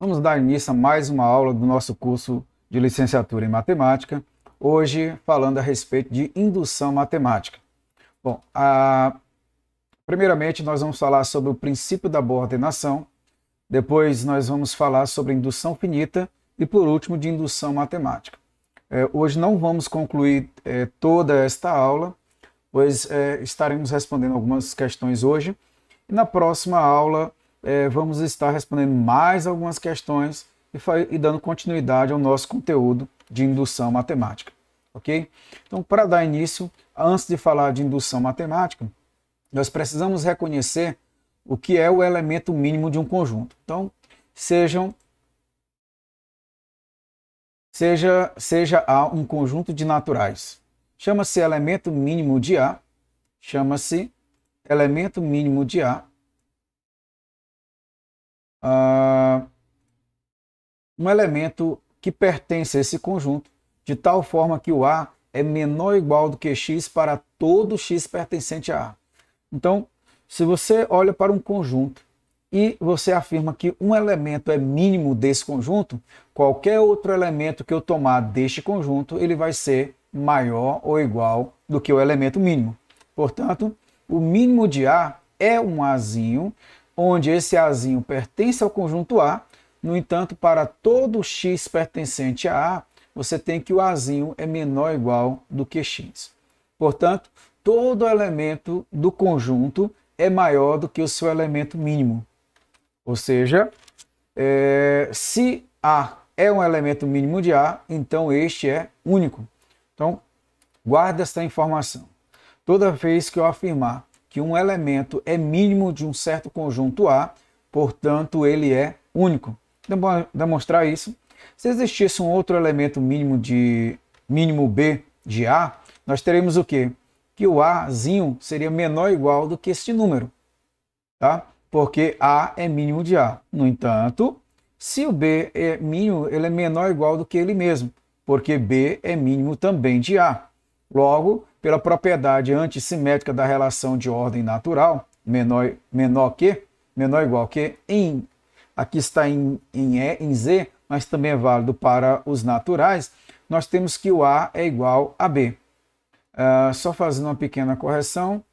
Vamos dar início a mais uma aula do nosso curso de licenciatura em matemática, hoje falando a respeito de indução matemática. Bom, primeiramente nós vamos falar sobre o princípio da boa ordenação, depois nós vamos falar sobre indução finita e por último de indução matemática. Hoje não vamos concluir toda esta aula, pois estaremos respondendo algumas questões hoje e na próxima aula vamos estar respondendo mais algumas questões e dando continuidade ao nosso conteúdo de indução matemática, ok? Então, para dar início, antes de falar de indução matemática, nós precisamos reconhecer o que é o elemento mínimo de um conjunto. Então, seja A um conjunto de naturais. Chama-se elemento mínimo de A, chama-se elemento mínimo de A, um elemento que pertence a esse conjunto, de tal forma que o A é menor ou igual do que x para todo x pertencente a A. Então, se você olha para um conjunto e você afirma que um elemento é mínimo desse conjunto, qualquer outro elemento que eu tomar deste conjunto, ele vai ser maior ou igual do que o elemento mínimo. Portanto, o mínimo de A é um Azinho, onde esse Azinho pertence ao conjunto A. No entanto, para todo x pertencente a A, você tem que o Azinho é menor ou igual do que x. Portanto, todo elemento do conjunto é maior do que o seu elemento mínimo. Ou seja, se A é um elemento mínimo de A, então este é único. Então, guarde esta informação. Toda vez que eu afirmar que um elemento é mínimo de um certo conjunto A, portanto, ele é único. Então, para demonstrar isso, se existisse um outro elemento mínimo B de A, nós teremos o quê? Que o Azinho seria menor ou igual do que este número, tá? Porque A é mínimo de A. No entanto, se o B é mínimo, ele é menor ou igual do que ele mesmo, porque B é mínimo também de A. Logo, pela propriedade antissimétrica da relação de ordem natural, menor ou igual que, aqui está em Z, mas também é válido para os naturais, nós temos que o A é igual a B. Só fazendo uma pequena correção.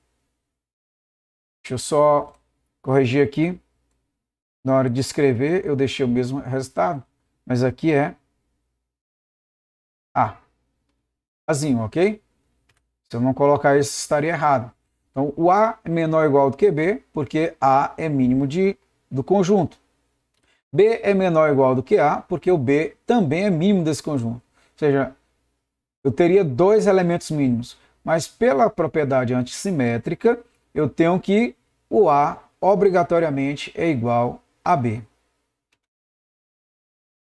Deixa eu só corrigir aqui. Na hora de escrever, eu deixei o mesmo resultado, mas aqui é A. Azinho, ok? Se eu não colocar isso, estaria errado. Então, o A é menor ou igual do que B, porque A é mínimo do conjunto. B é menor ou igual do que A, porque o B também é mínimo desse conjunto. Ou seja, eu teria dois elementos mínimos, mas pela propriedade antissimétrica, eu tenho que o A obrigatoriamente é igual a B.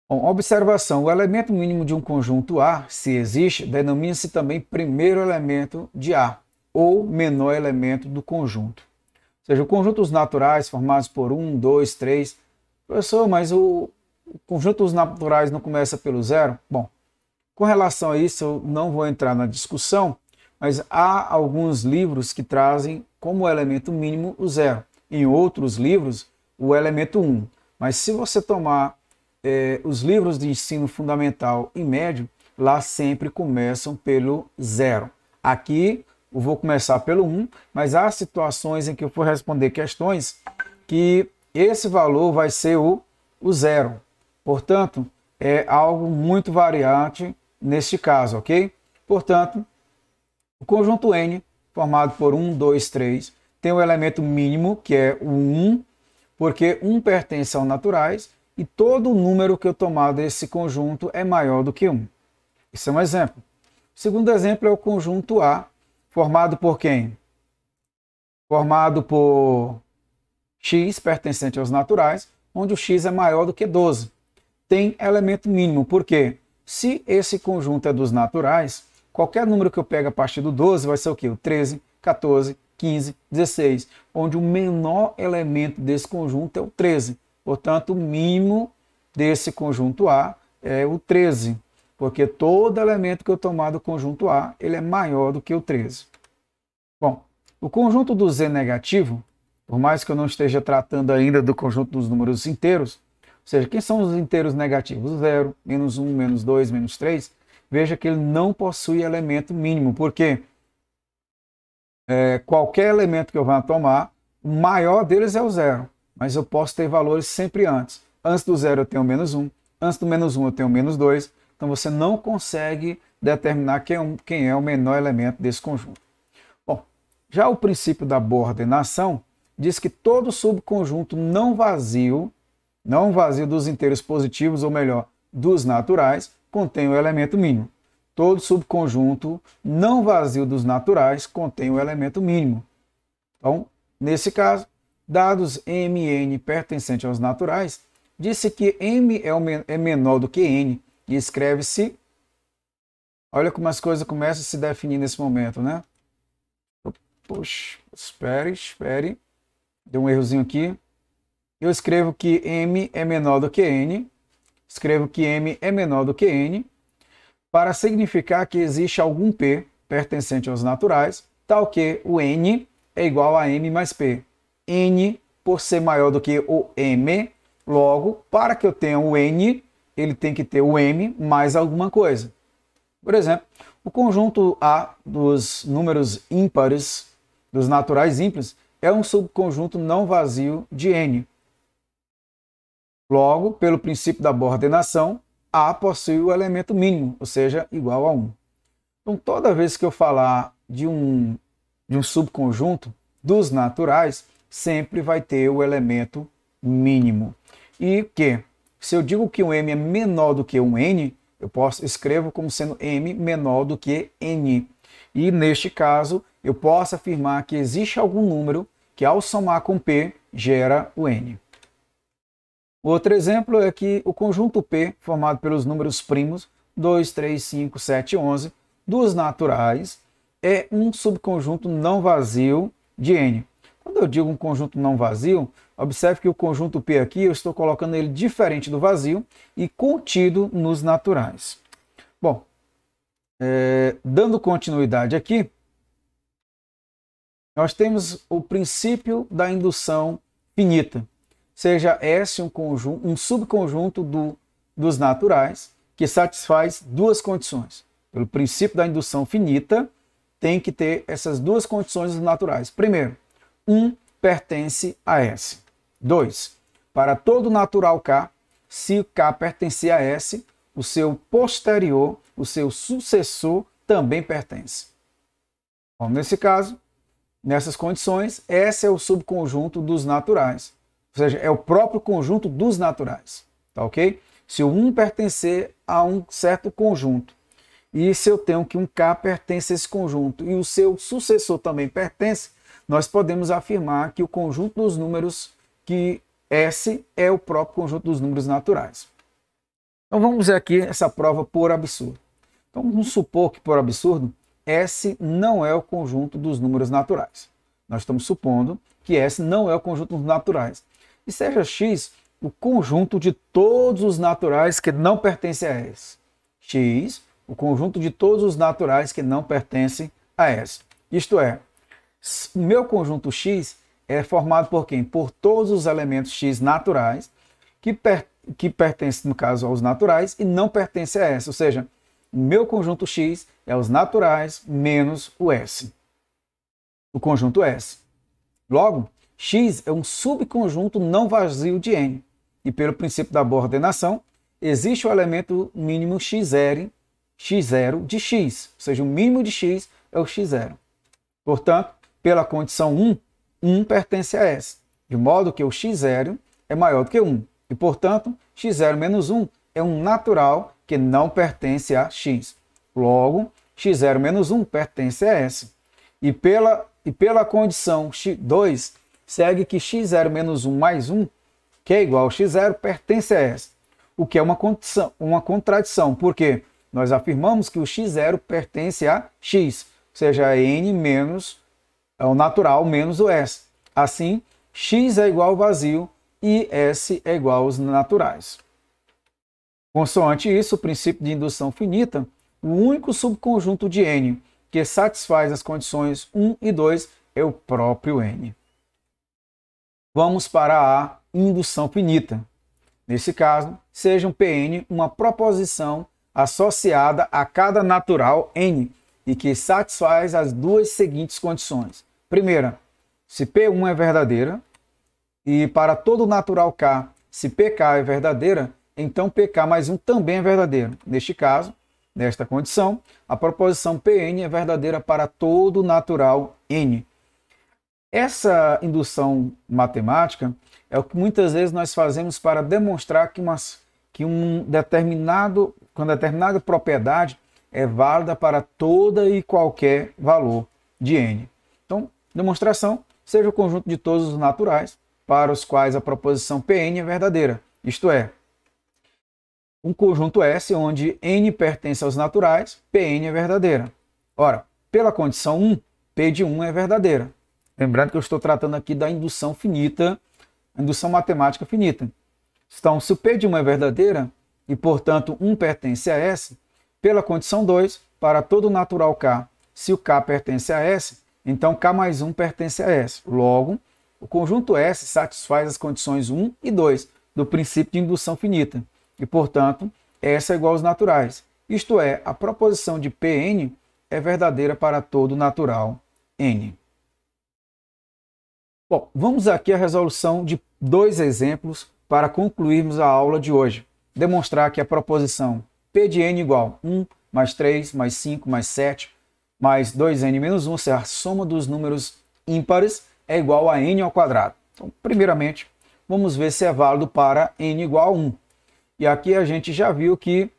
Bom, observação, o elemento mínimo de um conjunto A, se existe, denomina-se também primeiro elemento de A, ou menor elemento do conjunto. Ou seja, o conjunto dos naturais formados por 1, 2, 3... Professor, mas o conjunto dos naturais não começa pelo zero? Bom, com relação a isso eu não vou entrar na discussão, mas há alguns livros que trazem como elemento mínimo o zero. Em outros livros, o elemento 1. Mas se você tomar os livros de ensino fundamental e médio, lá sempre começam pelo zero. Aqui eu vou começar pelo 1, mas há situações em que eu for responder questões que esse valor vai ser o zero. Portanto, é algo muito variante neste caso, ok? Portanto, o conjunto N, formado por 1, 2, 3, tem o elemento mínimo, que é o 1, porque 1 pertence aos naturais, e todo número que eu tomar desse conjunto é maior do que 1. Isso é um exemplo. O segundo exemplo é o conjunto A, formado por quem? Formado por x pertencente aos naturais, onde o x é maior do que 12. Tem elemento mínimo, porque se esse conjunto é dos naturais, qualquer número que eu pego a partir do 12 vai ser o quê? O 13, 14, 15, 16, onde o menor elemento desse conjunto é o 13. Portanto, o mínimo desse conjunto A é o 13, porque todo elemento que eu tomar do conjunto A, ele é maior do que o 13. Bom, o conjunto do Z negativo, por mais que eu não esteja tratando ainda do conjunto dos números inteiros, seja, quem são os inteiros negativos? 0, menos 1, menos 2, menos 3. Veja que ele não possui elemento mínimo, porque qualquer elemento que eu vá tomar, o maior deles é o 0, mas eu posso ter valores sempre antes. Antes do 0 eu tenho menos 1, antes do menos 1 eu tenho menos 2, então você não consegue determinar quem é o menor elemento desse conjunto. Bom, já o princípio da boa ordenação diz que todo subconjunto não vazio dos inteiros positivos, ou melhor, dos naturais, contém o elemento mínimo. Todo subconjunto não vazio dos naturais contém o elemento mínimo. Então, nesse caso, dados M e N pertencentes aos naturais, disse que M é menor do que N e escreve-se... Olha como as coisas começam a se definir nesse momento, né? Puxa, espere. Deu um errozinho aqui. Eu escrevo que M é menor do que N. Escrevo que M é menor do que N para significar que existe algum P pertencente aos naturais, tal que o N é igual a M mais P. N, por ser maior do que o M, logo, para que eu tenha o N, ele tem que ter o M mais alguma coisa. Por exemplo, o conjunto A dos números ímpares, dos naturais ímpares, é um subconjunto não vazio de N. Logo, pelo princípio da boa ordenação, A possui o elemento mínimo, ou seja, igual a 1. Então, toda vez que eu falar de um subconjunto dos naturais, sempre vai ter o elemento mínimo. E que, se eu digo que um M é menor do que um N, escrevo como sendo M menor do que N. E, neste caso, eu posso afirmar que existe algum número que, ao somar com P, gera o N. Outro exemplo é que o conjunto P, formado pelos números primos 2, 3, 5, 7 e 11, dos naturais, é um subconjunto não vazio de N. Quando eu digo um conjunto não vazio, observe que o conjunto P aqui, eu estou colocando ele diferente do vazio e contido nos naturais. Bom, dando continuidade aqui, nós temos o princípio da indução finita. Seja S um subconjunto dos naturais que satisfaz duas condições. Pelo princípio da indução finita, tem que ter essas duas condições dos naturais. Primeiro, 1 pertence a S. 2. Para todo natural K, se K pertencer a S, o seu posterior, o seu sucessor, também pertence. Bom, nesse caso, nessas condições, S é o subconjunto dos naturais. Ou seja, é o próprio conjunto dos naturais. Tá ok? Se o 1 pertencer a um certo conjunto, e se eu tenho que um K pertence a esse conjunto, e o seu sucessor também pertence, nós podemos afirmar que o conjunto dos números, que S é o próprio conjunto dos números naturais. Então vamos ver aqui essa prova por absurdo. Então vamos supor que, por absurdo, S não é o conjunto dos números naturais. Nós estamos supondo que S não é o conjunto dos naturais. E seja X o conjunto de todos os naturais que não pertencem a S. X, o conjunto de todos os naturais que não pertencem a S. Isto é, o meu conjunto X é formado por quem? Por todos os elementos X naturais que pertencem, no caso, aos naturais e não pertencem a S. Ou seja, o meu conjunto X é os naturais menos o S. O conjunto S. Logo, X é um subconjunto não vazio de N. E pelo princípio da boa ordenação, existe o elemento mínimo x0 de X. Ou seja, o mínimo de X é o x0. Portanto, pela condição 1, 1 pertence a S. De modo que o x0 é maior do que 1. E, portanto, x0 menos 1 é um natural que não pertence a X. Logo, x0 menos 1 pertence a S. E pela condição x2, segue que x0 menos 1 mais 1, que é igual a x0, pertence a S. O que é uma contradição, porque nós afirmamos que o x0 pertence a x, ou seja, n menos o natural menos o S. Assim, x é igual ao vazio e S é igual aos naturais. Consoante isso, o princípio de indução finita, o único subconjunto de N que satisfaz as condições 1 e 2 é o próprio N. Vamos para a indução finita. nesse caso, sejam Pn uma proposição associada a cada natural n e que satisfaz as duas seguintes condições. Primeira, se P1 é verdadeira e para todo natural K, se PK é verdadeira, então PK mais 1 também é verdadeiro. Neste caso, nesta condição, a proposição Pn é verdadeira para todo natural n. Essa indução matemática é o que muitas vezes nós fazemos para demonstrar que uma determinada propriedade é válida para toda e qualquer valor de n. Então, demonstração, seja o conjunto de todos os naturais para os quais a proposição Pn é verdadeira. Isto é, um conjunto S onde n pertence aos naturais, Pn é verdadeira. Ora, pela condição 1, P de 1 é verdadeira. Lembrando que eu estou tratando aqui da indução finita, indução matemática finita. Então, se o P de 1 é verdadeira e, portanto, 1 pertence a S, pela condição 2, para todo natural K, se o K pertence a S, então K mais 1 pertence a S. Logo, o conjunto S satisfaz as condições 1 e 2 do princípio de indução finita. E, portanto, S é igual aos naturais. Isto é, a proposição de Pn é verdadeira para todo natural n. Bom, vamos aqui à resolução de dois exemplos para concluirmos a aula de hoje. Demonstrar que a proposição P de n igual 1 mais 3 mais 5 mais 7 mais 2n menos 1, ou seja, a soma dos números ímpares é igual a n ao quadrado. Então, primeiramente, vamos ver se é válido para n igual a 1. E aqui a gente já viu que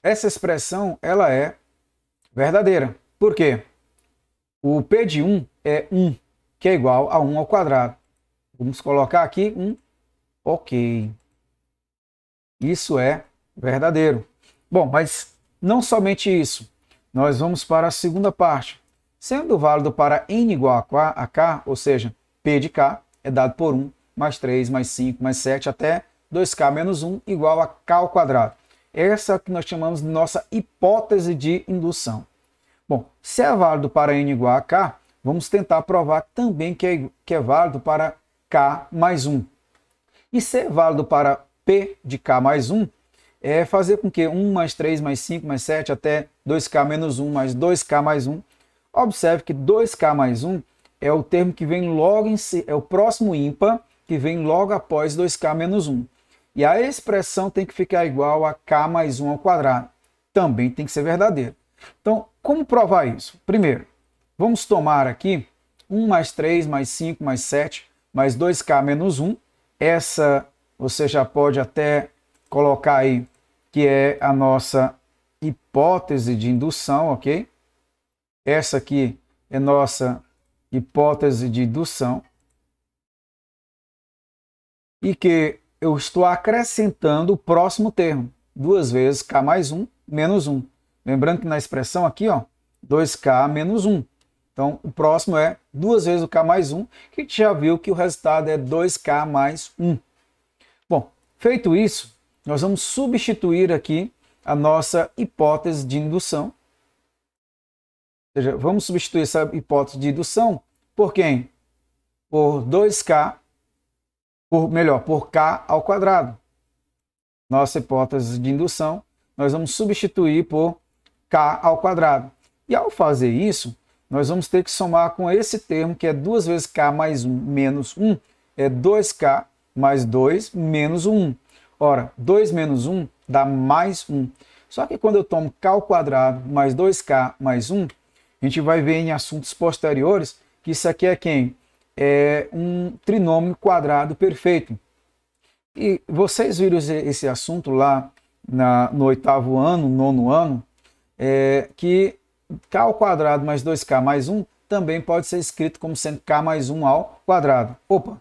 essa expressão ela é verdadeira. Por quê? O P de 1 é 1, que é igual a 1 ao quadrado. Vamos colocar aqui um ok. Isso é verdadeiro. Bom, mas não somente isso. Nós vamos para a segunda parte. Sendo válido para n igual a k, ou seja, P de k é dado por 1, mais 3, mais 5, mais 7, até 2k menos 1 igual a k ao quadrado. Essa é que nós chamamos de nossa hipótese de indução. Bom, se é válido para n igual a k, vamos tentar provar também que é válido para k mais 1. E se é válido para p de k mais 1, é fazer com que 1 mais 3 mais 5 mais 7 até 2k menos 1 mais 2k mais 1. Observe que 2k mais 1 é o termo que vem logo em si, é o próximo ímpar que vem logo após 2k menos 1. E a expressão tem que ficar igual a k mais 1 ao quadrado. Também tem que ser verdadeiro. Então, como provar isso? Primeiro, vamos tomar aqui 1 mais 3 mais 5 mais 7 mais 2k menos 1. Essa você já pode até colocar aí que é a nossa hipótese de indução, ok? Essa aqui é nossa hipótese de indução. E que eu estou acrescentando o próximo termo. 2 vezes k mais 1 menos 1. Lembrando que na expressão aqui, ó, 2k menos 1. Então, o próximo é 2 vezes o k mais 1, que a gente já viu que o resultado é 2k mais 1. Bom, feito isso, nós vamos substituir aqui a nossa hipótese de indução. Ou seja, vamos substituir essa hipótese de indução por quem? Por 2k, por k ao quadrado. Nossa hipótese de indução, nós vamos substituir por k ao quadrado. E ao fazer isso, nós vamos ter que somar com esse termo, que é 2 vezes k mais 1 menos 1, é 2k mais 2 menos 1. Ora, 2 menos 1 dá mais 1. Só que quando eu tomo k ao quadrado mais 2k mais 1, a gente vai ver em assuntos posteriores que isso aqui é quem? É um trinômio quadrado perfeito. E vocês viram esse assunto lá no 8º ano, 9º ano, que k ao quadrado mais 2k mais 1 também pode ser escrito como sendo k mais 1 ao quadrado. Opa,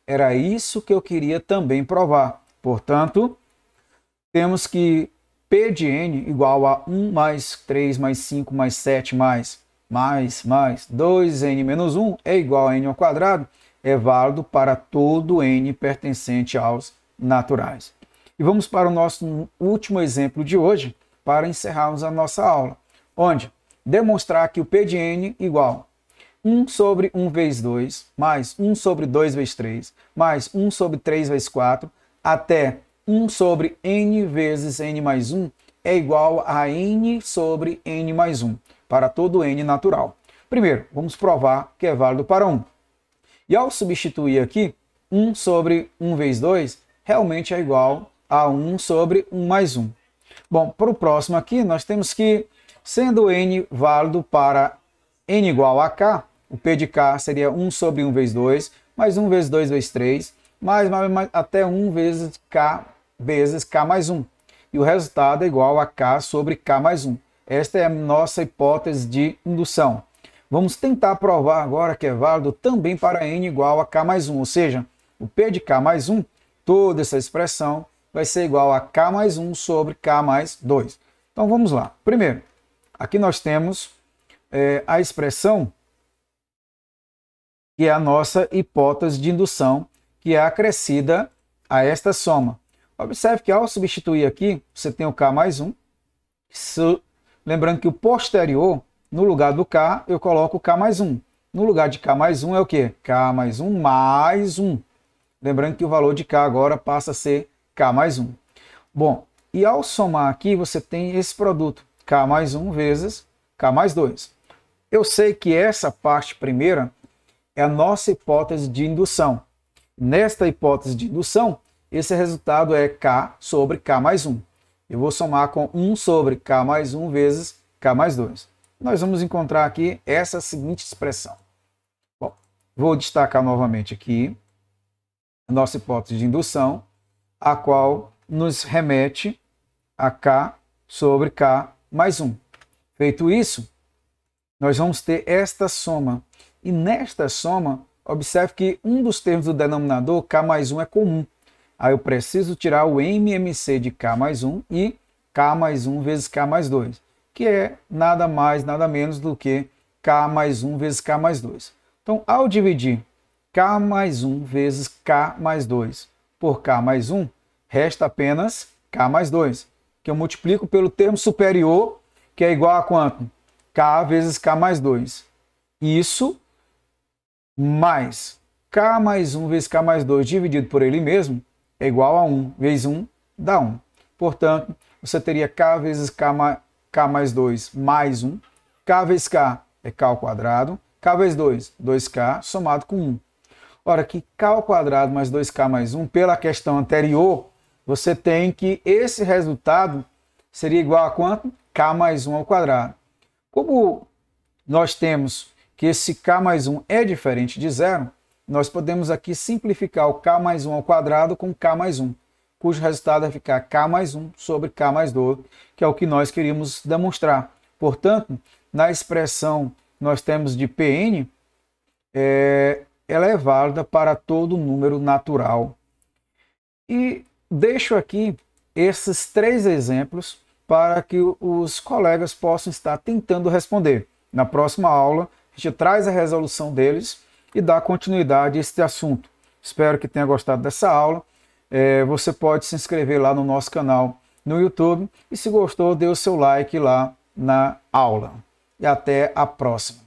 era isso que eu queria também provar. Portanto, temos que P de n igual a 1 mais 3 mais 5 mais 7 mais 2n menos 1 é igual a n ao quadrado, é válido para todo n pertencente aos naturais. E vamos para o nosso último exemplo de hoje, para encerrarmos a nossa aula, onde demonstrar que o P de n igual 1 sobre 1 vezes 2, mais 1 sobre 2 vezes 3, mais 1 sobre 3 vezes 4, até 1 sobre n vezes n mais 1 é igual a n sobre n mais 1, para todo n natural. Primeiro, vamos provar que é válido para 1. E ao substituir aqui, 1 sobre 1 vezes 2 realmente é igual a 1 sobre 1 mais 1. Bom, para o próximo aqui, nós temos que, sendo n válido para n igual a k, o p de k seria 1 sobre 1 vezes 2, mais 1 vezes 2 vezes 3, mais até 1 vezes k mais 1. E o resultado é igual a k sobre k mais 1. Esta é a nossa hipótese de indução. Vamos tentar provar agora que é válido também para n igual a k mais 1, ou seja, o p de k mais 1, toda essa expressão vai ser igual a k mais 1 sobre k mais 2. Então vamos lá. Primeiro, aqui nós temos a expressão que é a nossa hipótese de indução, que é acrescida a esta soma. Observe que ao substituir aqui, você tem o k mais 1. Lembrando que o posterior, no lugar do k, eu coloco o k mais 1. No lugar de k mais 1 é o quê? K mais 1 mais 1. Lembrando que o valor de k agora passa a ser k mais 1. Bom, e ao somar aqui, você tem esse produto, k mais 1 vezes k mais 2. Eu sei que essa parte primeira é a nossa hipótese de indução. Nesta hipótese de indução, esse resultado é k sobre k mais 1. Eu vou somar com 1 sobre k mais 1 vezes k mais 2. Nós vamos encontrar aqui essa seguinte expressão. Bom, vou destacar novamente aqui a nossa hipótese de indução, a qual nos remete a k sobre k mais 1. Feito isso, nós vamos ter esta soma. E nesta soma, observe que um dos termos do denominador, k mais 1, é comum. Aí eu preciso tirar o MMC de k mais 1 e k mais 1 vezes k mais 2, que é nada mais, nada menos do que k mais 1 vezes k mais 2. Então, ao dividir k mais 1 vezes k mais 2 por k mais 1, resta apenas k mais 2, que eu multiplico pelo termo superior, que é igual a quanto? K vezes k mais 2. Isso mais k mais 1 vezes k mais 2 dividido por ele mesmo é igual a 1 vezes 1 dá 1. Portanto, você teria k vezes k mais 2 mais 1. K vezes k é k ao quadrado. K vezes 2, 2k somado com 1. Ora, que k ao quadrado mais 2k mais 1, pela questão anterior, você tem que esse resultado seria igual a quanto? K mais 1 ao quadrado. Como nós temos que esse k mais 1 é diferente de zero, nós podemos aqui simplificar o k mais 1 ao quadrado com k mais 1, cujo resultado vai ficar k mais 1 sobre k mais 2, que é o que nós queríamos demonstrar. Portanto, na expressão nós temos de Pn, ela é válida para todo número natural. E deixo aqui esses 3 exemplos para que os colegas possam estar tentando responder. Na próxima aula, a gente traz a resolução deles e dá continuidade a este assunto. Espero que tenha gostado dessa aula. Você pode se inscrever lá no nosso canal no YouTube e se gostou, dê o seu like lá na aula. E até a próxima.